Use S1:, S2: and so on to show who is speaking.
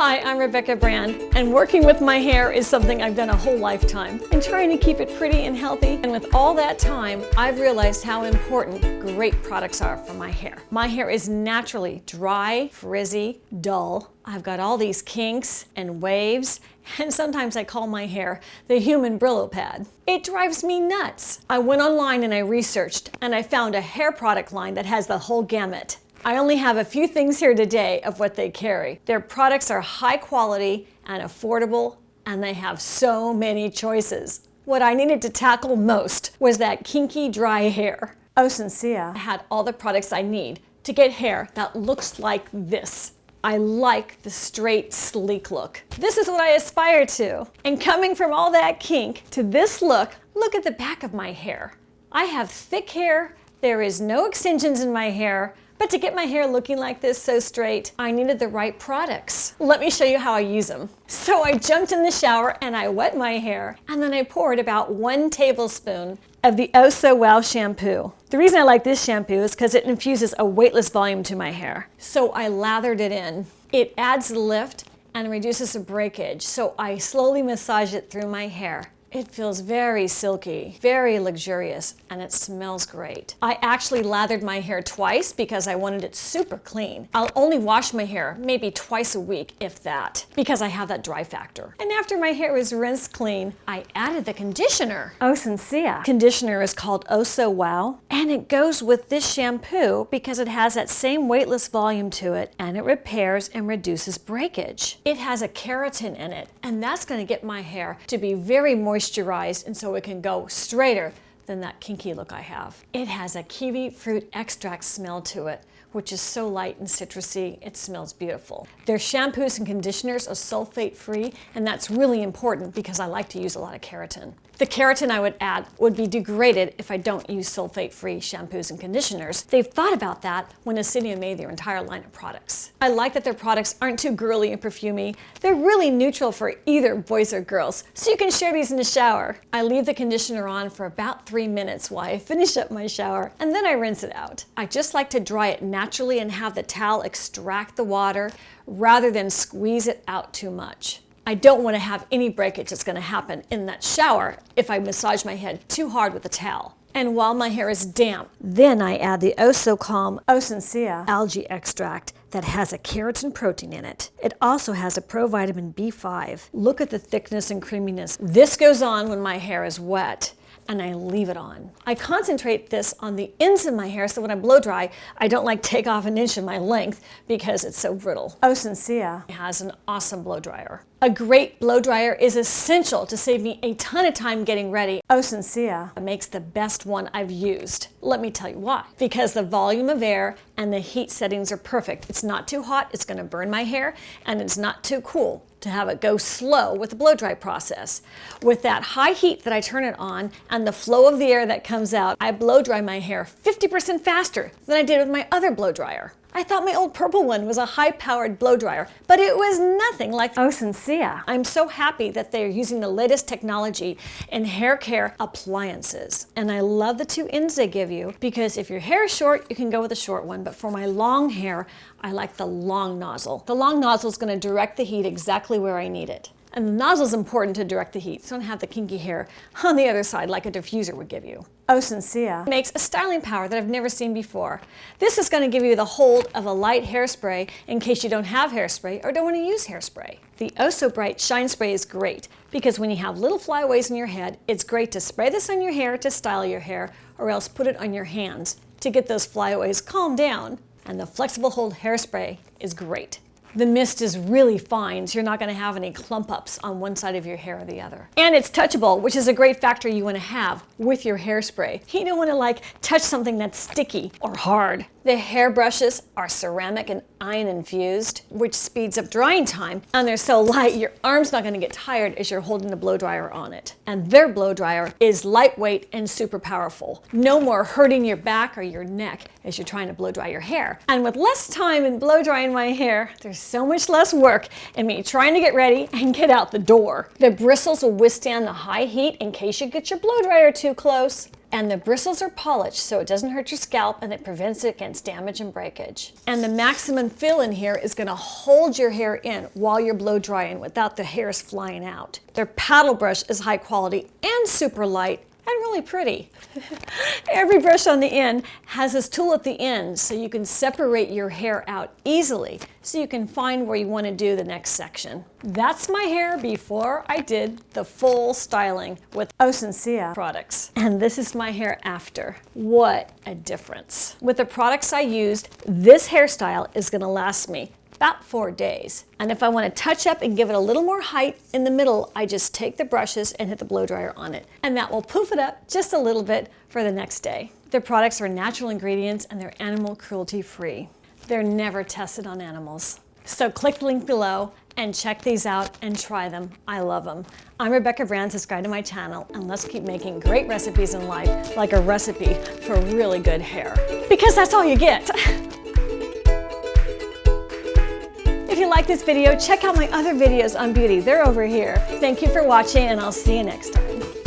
S1: Hi, I'm Rebecca Brand, and working with my hair is something I've done a whole lifetime. And trying to keep it pretty and healthy, and with all that time, I've realized how important great products are for my hair. My hair is naturally dry, frizzy, dull. I've got all these kinks and waves, and sometimes I call my hair the human Brillo pad. It drives me nuts. I went online and I researched, and I found a hair product line that has the whole gamut. I only have a few things here today of what they carry. Their products are high quality and affordable, and they have so many choices. What I needed to tackle most was that kinky, dry hair. Osensia had all the products I need to get hair that looks like this. I like the straight, sleek look. This is what I aspire to. And coming from all that kink to this look at the back of my hair. I have thick hair, there is no extensions in my hair, but to get my hair looking like this so straight, I needed the right products. Let me show you how I use them. So I jumped in the shower and I wet my hair, and then I poured about 1 tablespoon of the Oh So Wow shampoo. The reason I like this shampoo is because it infuses a weightless volume to my hair. So I lathered it in. It adds lift and reduces the breakage, so I slowly massage it through my hair. It feels very silky, very luxurious, and it smells great. I actually lathered my hair twice because I wanted it super clean. I'll only wash my hair maybe twice a week, if that, because I have that dry factor. And after my hair was rinsed clean, I added the conditioner. Osensia conditioner is called Oh So Wow, and it goes with this shampoo because it has that same weightless volume to it, and it repairs and reduces breakage. It has a keratin in it, and that's going to get my hair to be very moisturized, and so it can go straighter than that kinky look I have. It has a kiwi fruit extract smell to it, which is so light and citrusy, it smells beautiful. Their shampoos and conditioners are sulfate-free, and that's really important because I like to use a lot of keratin. The keratin I would add would be degraded if I don't use sulfate-free shampoos and conditioners. They've thought about that when Osensia made their entire line of products. I like that their products aren't too girly and perfumey. They're really neutral for either boys or girls, so you can share these in the shower. I leave the conditioner on for about 3 minutes while I finish up my shower, and then I rinse it out. I just like to dry it naturally and have the towel extract the water rather than squeeze it out too much. I don't want to have any breakage that's going to happen in that shower if I massage my head too hard with a towel. And while my hair is damp, then I add the Oh So Calm Osensia algae extract that has a keratin protein in it. It also has a provitamin B5. Look at the thickness and creaminess. This goes on when my hair is wet, and I leave it on. I concentrate this on the ends of my hair, so when I blow dry, I don't like take off an inch of my length because it's so brittle. Osensia has an awesome blow dryer. A great blow dryer is essential to save me a ton of time getting ready. Osensia makes the best one I've used. Let me tell you why. Because the volume of air and the heat settings are perfect. It's not too hot, it's gonna burn my hair, and it's not too cool to have it go slow with the blow dry process. With that high heat that I turn it on and the flow of the air that comes out, I blow dry my hair 50% faster than I did with my other blow dryer. I thought my old purple one was a high-powered blow dryer, but it was nothing like Osensia. I'm so happy that they're using the latest technology in hair care appliances. And I love the 2 ends they give you because if your hair is short, you can go with a short one, but for my long hair, I like the long nozzle. The long nozzle is going to direct the heat exactly where I need it. And the nozzle is important to direct the heat, so don't have the kinky hair on the other side like a diffuser would give you. Osensia makes a styling powder that I've never seen before. This is going to give you the hold of a light hairspray in case you don't have hairspray or don't want to use hairspray. The Oh So Bright Shine Spray is great because when you have little flyaways in your head, it's great to spray this on your hair to style your hair, or else put it on your hands to get those flyaways calmed down. And the flexible hold hairspray is great. The mist is really fine, so you're not going to have any clump ups on one side of your hair or the other. And it's touchable, which is a great factor you want to have with your hairspray. You don't want to touch something that's sticky or hard. The hair brushes are ceramic and iron infused, which speeds up drying time, and they're so light your arm's not going to get tired as you're holding the blow dryer on it. And their blow dryer is lightweight and super powerful. No more hurting your back or your neck as you're trying to blow dry your hair. And with less time in blow drying my hair, there's so much less work in me trying to get ready and get out the door. The bristles will withstand the high heat in case you get your blow dryer too close. And the bristles are polished so it doesn't hurt your scalp and it prevents it against damage and breakage. And the maximum fill in here is going to hold your hair in while you're blow drying without the hairs flying out. Their paddle brush is high quality and super light and really pretty. Every brush on the end has this tool at the end so you can separate your hair out easily so you can find where you want to do the next section. That's my hair before I did the full styling with Osensia products. And this is my hair after. What a difference. With the products I used, this hairstyle is going to last me about 4 days. And if I want to touch up and give it a little more height in the middle, I just take the brushes and hit the blow dryer on it. And that will poof it up just a little bit for the next day. Their products are natural ingredients and they're animal cruelty free. They're never tested on animals. So click the link below and check these out and try them. I love them. I'm Rebecca Brand, subscribe to my channel, and let's keep making great recipes in life, like a recipe for really good hair. Because that's all you get. If you like this video, check out my other videos on beauty. They're over here. Thank you for watching, and I'll see you next time.